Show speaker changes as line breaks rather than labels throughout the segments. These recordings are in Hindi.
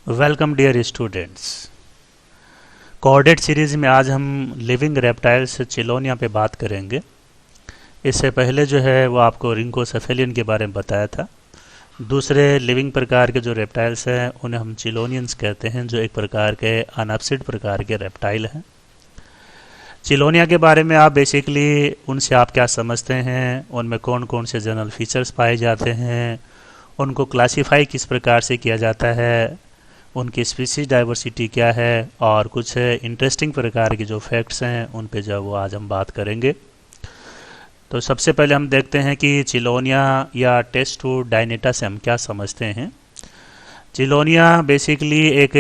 Welcome dear students. Coordinate series में आज हम लिविंग रेप्टाइल्स चिलोनिया पे बात करेंगे। इससे पहले जो है वो आपको रिंकोसेफेलियन के बारे में बताया था। दूसरे लिविंग प्रकार के जो रेप्टाइल्स हैं उन्हें हम चिलोनियंस कहते हैं, जो एक प्रकार के अनअपसिड प्रकार के रेप्टाइल हैं। चिलोनिया के बारे में आप बेसिकली उनसे आप क्या समझते हैं, उनमें कौन कौन से जनरल फीचर्स पाए जाते हैं, उनको क्लासीफाई किस प्रकार से किया जाता है, उनकी स्पीसीज डाइवर्सिटी क्या है, और कुछ इंटरेस्टिंग प्रकार के जो फैक्ट्स हैं उन पे जो वो आज हम बात करेंगे। तो सबसे पहले हम देखते हैं कि चिलोनिया या टेस्टू डायनेटा से हम क्या समझते हैं। चिलोनिया बेसिकली एक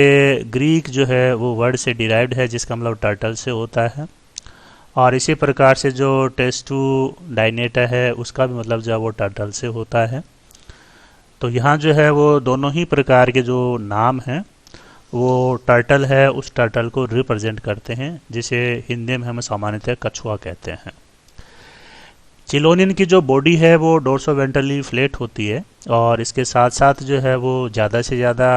ग्रीक जो है वो वर्ड से डिराइव्ड है, जिसका मतलब टर्टल से होता है, और इसी प्रकार से जो टेस्टू डायनेटा है उसका भी मतलब जो है वो टर्टल से होता है। तो यहाँ जो है वो दोनों ही प्रकार के जो नाम हैं वो टर्टल है उस टर्टल को रिप्रेजेंट करते हैं, जिसे हिंदी में हम सामान्यतः कछुआ कहते हैं। चिलोनियन की जो बॉडी है वो डोर्सोवेंट्रली फ्लैट होती है, और इसके साथ साथ जो है वो ज़्यादा से ज़्यादा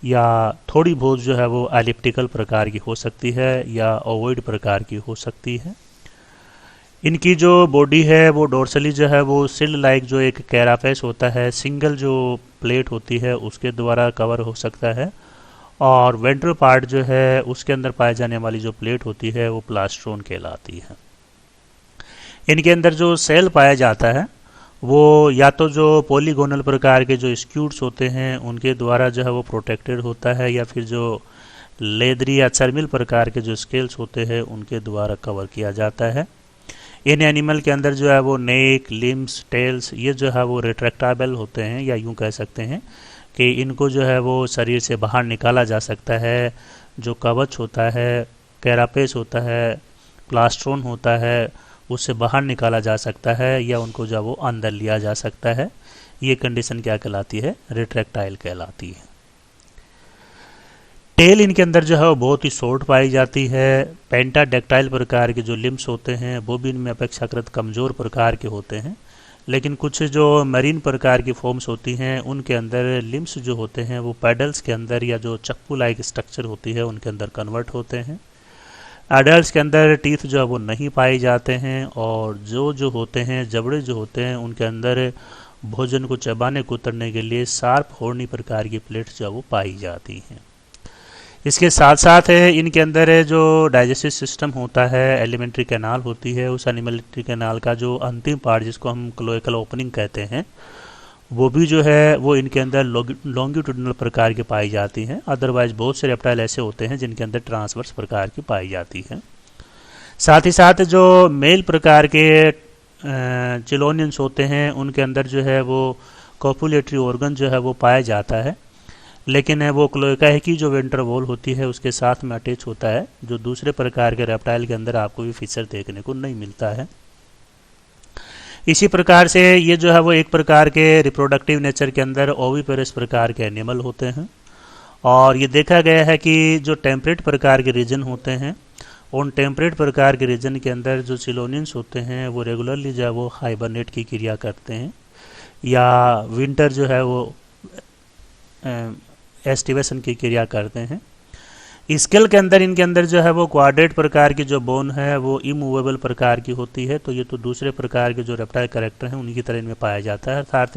या थोड़ी बहुत जो है वो एलिप्टिकल प्रकार की हो सकती है या ओवॉइड प्रकार की हो सकती है। इनकी जो बॉडी है वो डोर्सली जो है वो सिल्ड लाइक जो एक कैरापेस होता है, सिंगल जो प्लेट होती है उसके द्वारा कवर हो सकता है, और वेंट्रल पार्ट जो है उसके अंदर पाए जाने वाली जो प्लेट होती है वो प्लास्ट्रोन कहलाती है। इनके अंदर जो सेल पाया जाता है वो या तो जो पॉलीगोनल प्रकार के जो स्क्यूट्स होते हैं उनके द्वारा जो है वो प्रोटेक्टेड होता है, या फिर जो लेदरी या चर्मिल प्रकार के जो स्केल्स होते हैं उनके द्वारा कवर किया जाता है। इन एनिमल के अंदर जो है वो नेक, लिम्स, टेल्स ये जो है वो रिट्रैक्टेबल होते हैं, या यूं कह सकते हैं कि इनको जो है वो शरीर से बाहर निकाला जा सकता है। जो कवच होता है, कैरापेस होता है, प्लास्ट्रोन होता है, उससे बाहर निकाला जा सकता है, या उनको जो है वो अंदर लिया जा सकता है। ये कंडीशन क्या कहलाती है? रिट्रैक्टाइल कहलाती है। टेल इनके अंदर जो है वो बहुत ही शॉर्ट पाई जाती है। पेंटाडेक्टाइल प्रकार के जो लिम्स होते हैं वो भी इनमें अपेक्षाकृत कमज़ोर प्रकार के होते हैं, लेकिन कुछ जो मरीन प्रकार की फॉर्म्स होती हैं उनके अंदर लिम्स जो होते हैं वो पैडल्स के अंदर या जो चप्पू लाइक स्ट्रक्चर होती है उनके अंदर कन्वर्ट होते हैं। एडल्ट्स के अंदर टीथ जो है वो नहीं पाए जाते हैं, और जो होते हैं जबड़े जो होते हैं उनके अंदर भोजन को चबाने कुतरने के लिए शार्प हॉर्नी प्रकार की प्लेट्स जो है वो पाई जाती हैं। इसके साथ साथ इनके अंदर जो डाइजेस्टिव सिस्टम होता है, एलिमेंट्री कैनाल होती है, उस एलिमेंट्री कैनाल का जो अंतिम पार्ट जिसको हम क्लोएकल ओपनिंग कहते हैं वो भी जो है वो इनके अंदर लॉन्गिट्यूडिनल प्रकार की पाई जाती हैं। अदरवाइज बहुत से रेप्टाइल ऐसे होते हैं जिनके अंदर ट्रांसवर्स प्रकार की पाई जाती है। साथ ही साथ जो मेल प्रकार के चिलोनियंस होते हैं उनके अंदर जो है वो कॉपुलेटरी ऑर्गन जो है वो पाया जाता है, लेकिन वो क्लोएका की जो वेंट्रल वॉल होती है उसके साथ में अटैच होता है, जो दूसरे प्रकार के रेप्टाइल के अंदर आपको भी फीचर देखने को नहीं मिलता है। इसी प्रकार से ये जो है वो एक प्रकार के रिप्रोडक्टिव नेचर के अंदर ओविपेरस प्रकार के एनिमल होते हैं, और ये देखा गया है कि जो टेम्परेट प्रकार के रीजन होते हैं उन टेम्परेट प्रकार के रीजन के अंदर जो चिलोनियंस होते हैं वो रेगुलरली जो है वो हाइबरनेट की क्रिया करते हैं, या विंटर जो है वो एस्टिवेशन की क्रिया करते हैं। स्केल के अंदर इनके अंदर जो है वो क्वाड्रेट प्रकार की जो बोन है वो इमूवेबल प्रकार की होती है, तो ये तो दूसरे प्रकार के जो रेप्टाइल कैरेक्टर हैं उन्हीं की तरह इनमें पाया जाता है। अर्थात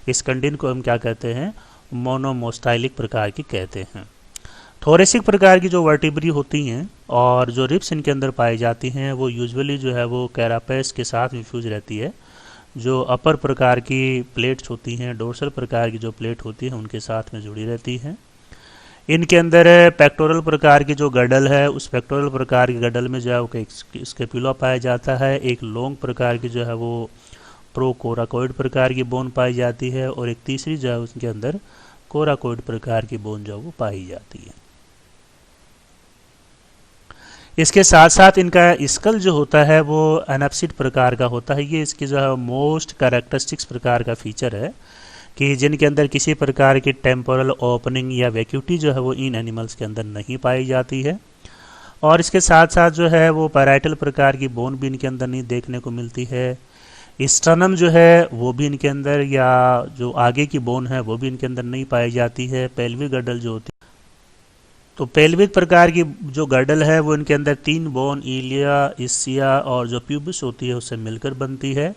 इस कंडीशन को हम क्या कहते हैं? मोनोमोस्टाइलिक प्रकार की कहते हैं। थोरेसिक प्रकार की जो वर्टिब्री होती हैं और जो रिब्स इनके अंदर पाई जाती हैं वो यूजुअली जो है वो कैरापेस के साथ फ्यूज रहती है। जो अपर प्रकार की प्लेट्स होती हैं, डोर्सल प्रकार की जो प्लेट होती है उनके साथ में जुड़ी रहती हैं। इनके अंदर पेक्टोरल प्रकार की जो गडल है उस पेक्टोरल प्रकार की गडल में जो है वो एक स्केपुला पाया जाता है। एक लॉन्ग प्रकार की जो है वो प्रोकोराकोइड प्रकार की बोन पाई जाती है, और एक तीसरी जो है उसके अंदर कोराकोइड प्रकार की बोन जो है वो पाई जाती है। इसके साथ साथ इनका स्कल जो होता है वो एनअपसिड प्रकार का होता है। ये इसकी जो है मोस्ट कैरेक्टरिस्टिक्स प्रकार का फीचर है कि जिनके अंदर किसी प्रकार की टेम्पोरल ओपनिंग या वैक्यूटी जो है वो इन एनिमल्स के अंदर नहीं पाई जाती है, और इसके साथ साथ जो है वो पैराइटल प्रकार की बोन भी इनके अंदर नहीं देखने को मिलती है। स्टर्नम जो है वो भी इनके अंदर, या जो आगे की बोन है वो भी इनके अंदर नहीं पाई जाती है। पेल्विक गडल जो होती है तो पेल्विक प्रकार की जो गर्डल है वो इनके अंदर 3 बोन, इलिया, इस्सिया और जो प्यूबिस होती है उससे मिलकर बनती है।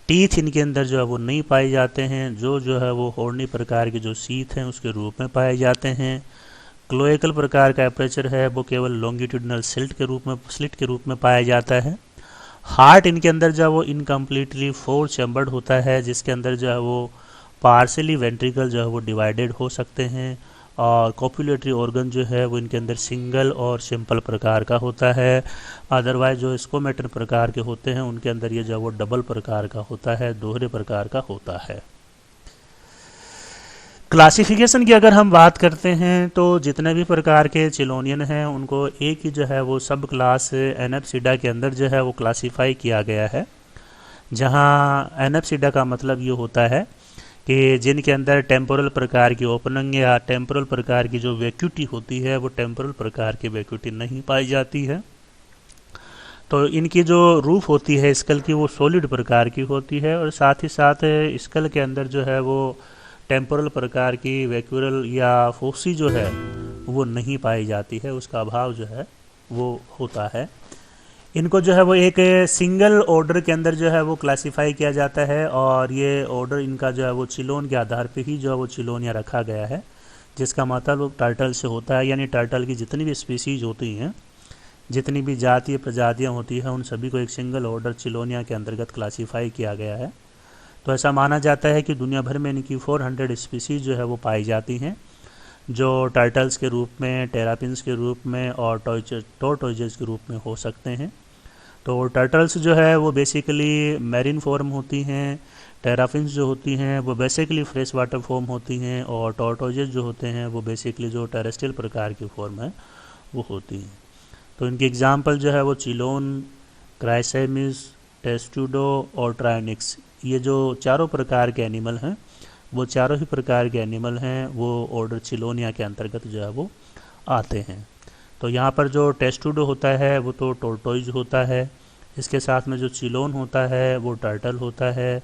टीथ इनके अंदर जो है वो नहीं पाए जाते हैं, जो है वो हॉर्नी प्रकार के जो सीथ हैं उसके रूप में पाए जाते हैं। क्लोएकल प्रकार का एपर्चर है वो केवल लॉन्गिट्यूडनल स्लिट के रूप में पाया जाता है। हार्ट इनके अंदर जो है वो इनकम्प्लीटली 4 चैम्बर्ड होता है, जिसके अंदर जो है वो पार्सली वेंट्रिकल जो है वो डिवाइडेड हो सकते हैं। और कॉपुलेटरी ऑर्गन जो है वो इनके अंदर सिंगल और सिंपल प्रकार का होता है। अदरवाइज जो स्कोमेटन प्रकार के होते हैं उनके अंदर ये जो है वो डबल प्रकार का होता है, दोहरे प्रकार का होता है। क्लासिफिकेशन की अगर हम बात करते हैं तो जितने भी प्रकार के चिलोनियन हैं उनको एक ही जो है वो सब क्लास एनएप्सिडा के अंदर जो है वो क्लासिफाई किया गया है, जहां एनएप्सिडा का मतलब ये होता है कि जिनके अंदर टेम्पोरल प्रकार की ओपनिंग या टेम्पोरल प्रकार की जो वैक्यूटी होती है वो टेम्पोरल प्रकार की वैक्यूटी नहीं पाई जाती है। तो इनकी जो रूफ होती है स्कल की वो सॉलिड प्रकार की होती है, और साथ ही साथ स्कल के अंदर जो है वो टेम्पोरल प्रकार की वैक्यूरल या फोसी जो है वो नहीं पाई जाती है, उसका अभाव जो है वो होता है। इनको जो है वो एक सिंगल ऑर्डर के अंदर जो है वो क्लासिफाई किया जाता है, और ये ऑर्डर इनका जो है वो चिलोन के आधार पे ही जो है वो चिलोनिया रखा गया है, जिसका मतलब टर्टल से होता है। यानी टर्टल की जितनी भी स्पीसीज होती हैं, जितनी भी जातीय प्रजातियां होती हैं, उन सभी को एक सिंगल ऑर्डर चिलोनिया के अंतर्गत क्लासिफाई किया गया है। तो ऐसा माना जाता है कि दुनिया भर में इनकी 400 स्पीसीज जो है वो पाई जाती हैं, जो टर्टल्स के रूप में, टेरापिन्स के रूप में और टॉर्टोइजेस के रूप में हो सकते हैं। तो टर्टल्स जो है वो बेसिकली मैरीन फॉर्म होती हैं, टेराफिन्स जो होती हैं वो बेसिकली फ्रेश वाटर फॉर्म होती हैं, और टॉर्टोइजेस जो होते हैं वो बेसिकली जो टेरेस्ट्रियल प्रकार की फॉर्म है वो होती हैं। तो इनकी एग्जांपल जो है वो चिलोन, क्राइसेमिस, टेस्टूडो और ट्रायोनिक्स, ये जो चारों प्रकार के एनिमल हैं वो चारों ही प्रकार के एनिमल हैं वो ऑर्डर चिलोनिया के अंतर्गत जो है वो आते हैं। तो यहाँ पर जो टेस्टूडो होता है वो तो टोर्टोइज होता है, इसके साथ में जो चिलोन होता है वो टर्टल होता है,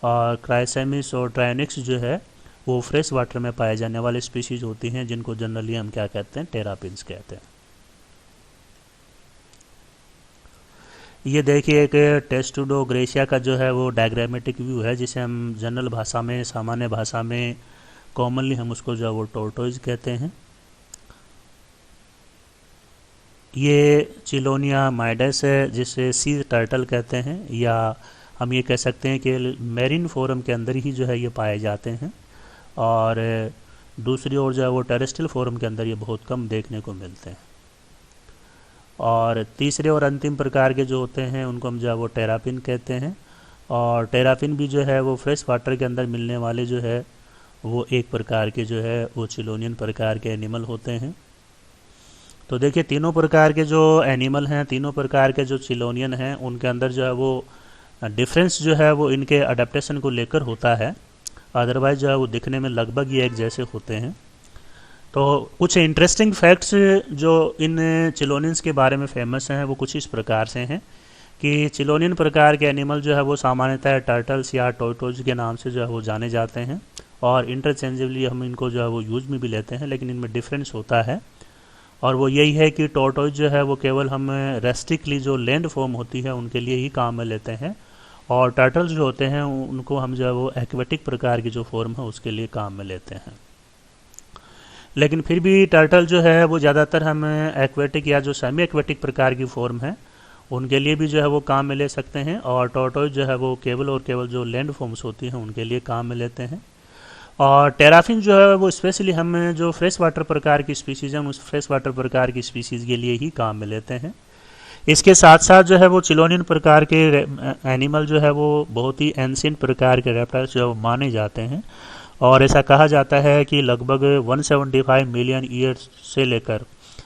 और क्राइसेमिस और ट्रायोनिक्स जो है वो फ्रेश वाटर में पाए जाने वाले स्पीशीज होती हैं, जिनको जनरली हम क्या कहते हैं, टेरापिन्स कहते हैं। ये देखिए एक टेस्टूडो ग्रेशिया का जो है वो डायग्रामेटिक व्यू है, जिसे हम जनरल भाषा में, सामान्य भाषा में कॉमनली हम उसको जो है वो टोर्टोइज कहते हैं। ये चिलोनिया माइडस है जिसे सी टर्टल कहते हैं, या हम ये कह सकते हैं कि मैरीन फॉर्म के अंदर ही जो है ये पाए जाते हैं, और दूसरी ओर जो है वो टेरेस्ट्रियल फॉर्म के अंदर ये बहुत कम देखने को मिलते हैं। और तीसरे और अंतिम प्रकार के जो होते हैं उनको हम जो है वो टेरापिन कहते हैं, और टेरापिन भी जो है वो फ्रेश वाटर के अंदर मिलने वाले जो है वो एक प्रकार के जो है वो चिलोनियन प्रकार के एनिमल होते हैं। तो देखिए तीनों प्रकार के जो एनिमल हैं, तीनों प्रकार के जो चिलोनियन हैं, उनके अंदर जो है वो डिफरेंस जो है वो इनके अडेप्टेशन को लेकर होता है, अदरवाइज जो है वो दिखने में लगभग ये एक जैसे होते हैं। तो कुछ इंटरेस्टिंग फैक्ट्स जो इन चिलोनियंस के बारे में फेमस हैं वो कुछ इस प्रकार से हैं कि चिलोनियन प्रकार के एनिमल जो है वो सामान्यतः टर्टल्स या टॉर्टोइज के नाम से जो है वो जाने जाते हैं, और इंटरचेंजेबली हम इनको जो है वो यूज में भी लेते हैं, लेकिन इनमें डिफरेंस होता है, और वो यही है कि टॉर्टोइज जो है वो केवल हम रेस्ट्रिक्टली जो लैंड फॉर्म होती है उनके लिए ही काम में लेते हैं, और टर्टल्स जो होते हैं उनको हम जो है वो एक्वेटिक प्रकार की जो फॉर्म है उसके लिए काम में लेते हैं। लेकिन फिर भी टर्टल जो है वो ज़्यादातर हम एक्वेटिक या जो सेमी एक्वेटिक प्रकार की फॉर्म है उनके लिए भी जो है वो काम में ले सकते हैं, और टॉर्टोइज जो है वो केवल और केवल जो लैंड फॉर्म्स होती हैं उनके लिए काम में लेते हैं। और टेराफिन जो है वो स्पेशली हम जो फ्रेश वाटर प्रकार की स्पीसीज हैं उस फ्रेश वाटर प्रकार की स्पीसीज के लिए ही काम में लेते हैं। इसके साथ साथ जो है वो चिलोनियन प्रकार के एनिमल जो है वो बहुत ही एंशिएंट प्रकार के रेप्टाइल्स जो माने जाते हैं, और ऐसा कहा जाता है कि लगभग 175 मिलियन ईयर्स से लेकर,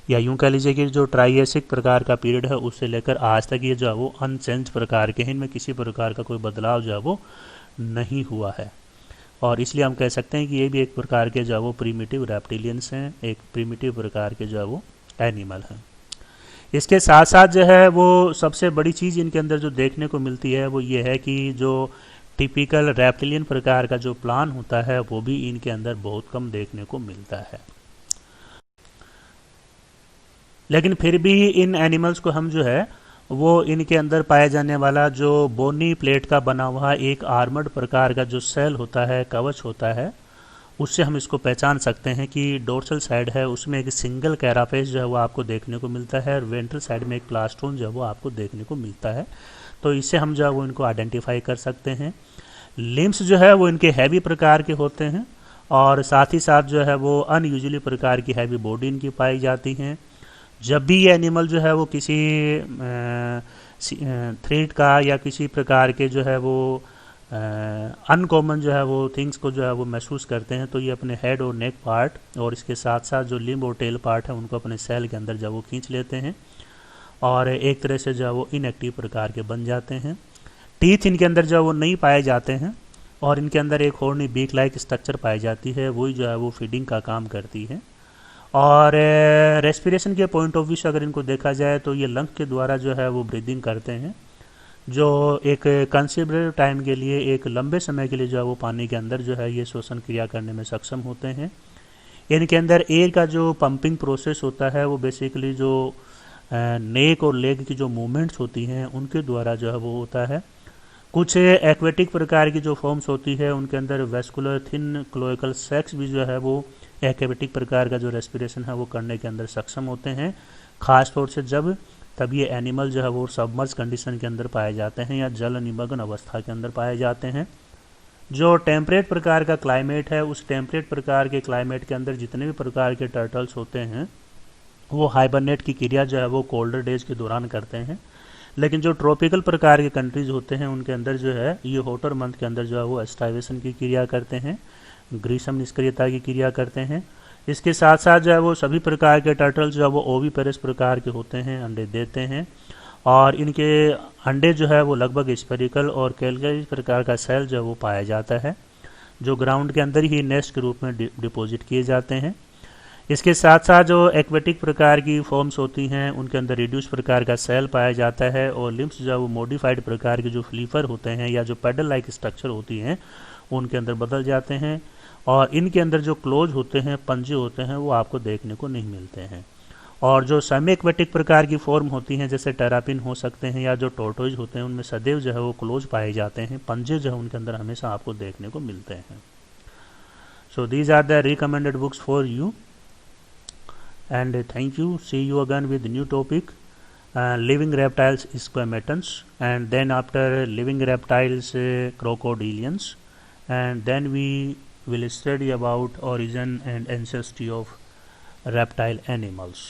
या यूं कह लीजिए कि जो ट्राइएसिक प्रकार का पीरियड है उससे लेकर आज तक ये जो है वो अनचेंज प्रकार के हैं, इनमें किसी प्रकार का कोई बदलाव जो है वो नहीं हुआ है, और इसलिए हम कह सकते हैं कि ये भी एक प्रकार के जो है वो प्रीमिटिव रेप्टिलियंस हैं, एक प्रीमिटिव प्रकार के जो है वो एनिमल हैं। इसके साथ साथ जो है वो सबसे बड़ी चीज़ इनके अंदर जो देखने को मिलती है वो ये है कि जो टिपिकल रेप्टिलियन प्रकार का जो प्लान होता है वो भी इनके अंदर बहुत कम देखने को मिलता है। लेकिन फिर भी इन एनिमल्स को हम जो है वो इनके अंदर पाया जाने वाला जो बोनी प्लेट का बना हुआ एक आर्मर्ड प्रकार का जो सेल होता है, कवच होता है, उससे हम इसको पहचान सकते हैं कि डोर्सल साइड है उसमें एक सिंगल कैरापेस जो है वो आपको देखने को मिलता है, और वेंट्रल साइड में एक प्लास्टोन जो है वो आपको देखने को मिलता है। तो इससे हम जो है वो इनको आइडेंटिफाई कर सकते हैं। लिम्स जो है वो इनके हैवी प्रकार के होते हैं, और साथ ही साथ जो है वो अनयूजुअली प्रकार की हैवी बॉडी इनकी पाई जाती हैं। जब भी ये एनिमल जो है वो किसी थ्रेट का या किसी प्रकार के जो है वो अनकॉमन जो है वो थिंग्स को जो है वो महसूस करते हैं, तो ये अपने हेड और नेक पार्ट और इसके साथ साथ जो लिम्ब और टेल पार्ट है उनको अपने सेल के अंदर जो वो खींच लेते हैं, और एक तरह से जो है वो इनएक्टिव प्रकार के बन जाते हैं। टीथ इनके अंदर जो है वो नहीं पाए जाते हैं, और इनके अंदर एक हॉर्नी बीक लाइक स्ट्रक्चर पाई जाती है, वही जो है वो फीडिंग का काम करती है। और रेस्पिरेशन के पॉइंट ऑफ व्यू से अगर इनको देखा जाए तो ये लंग के द्वारा जो है वो ब्रीदिंग करते हैं, जो एक कंसिडरेबल टाइम के लिए, एक लंबे समय के लिए जो है वो पानी के अंदर जो है ये श्वसन क्रिया करने में सक्षम होते हैं। इनके अंदर एयर का जो पंपिंग प्रोसेस होता है वो बेसिकली जो नेक और लेग की जो मूवमेंट्स होती हैं उनके द्वारा जो है वो होता है। कुछ एक्वेटिक प्रकार की जो फॉर्म्स होती है उनके अंदर वेस्कुलर थिन क्लोएकल सैक्स भी जो है वो एक्वेटिक प्रकार का जो रेस्पिरेशन है वो करने के अंदर सक्षम होते हैं, खास तौर से तब ये एनिमल जो है वो सबमर्ज कंडीशन के अंदर पाए जाते हैं या जल निमग्न अवस्था के अंदर पाए जाते हैं। जो टेम्परेट प्रकार का क्लाइमेट है, उस टेम्परेट प्रकार के क्लाइमेट के अंदर जितने भी प्रकार के टर्टल्स होते हैं वो हाइबरनेट की क्रिया जो है वो कोल्डर डेज के दौरान करते हैं। लेकिन जो ट्रॉपिकल प्रकार के कंट्रीज होते हैं उनके अंदर जो है ये हॉटर मंथ के अंदर जो है वो एस्टाइवेशन की क्रिया करते हैं, ग्रीष्म निष्क्रियता की क्रिया करते हैं। इसके साथ साथ जो है वो सभी प्रकार के टर्टल जो है वो ओविपेरस प्रकार के होते हैं, अंडे देते हैं, और इनके अंडे जो है वो लगभग स्पेरिकल और कैलगरी प्रकार का सेल जो है वो पाया जाता है, जो ग्राउंड के अंदर ही नेस्ट के रूप में डिपॉजिट किए जाते हैं। इसके साथ साथ जो एक्वेटिक प्रकार की फॉर्म्स होती हैं उनके अंदर रिड्यूस प्रकार का सेल पाया जाता है, और लिम्स जो है वो मॉडिफाइड प्रकार के जो फ्लीफर होते हैं या जो पेडल लाइक स्ट्रक्चर होती हैं उनके अंदर बदल जाते हैं, और इनके अंदर जो क्लोज होते हैं, पंजे होते हैं, वो आपको देखने को नहीं मिलते हैं। और जो सेमी एक्वेटिक प्रकार की फॉर्म होती हैं जैसे टेरापिन हो सकते हैं या जो टोर्टोइज होते हैं उनमें सदैव जो है वो क्लोज पाए जाते हैं, पंजे जो है उनके अंदर हमेशा आपको देखने को मिलते हैं। So these are the recommended books for you, and thank you. See you again with new topic, living reptiles squamatons, and then after living reptiles crocodilians, and then we will study about origin and ancestry of reptile animals.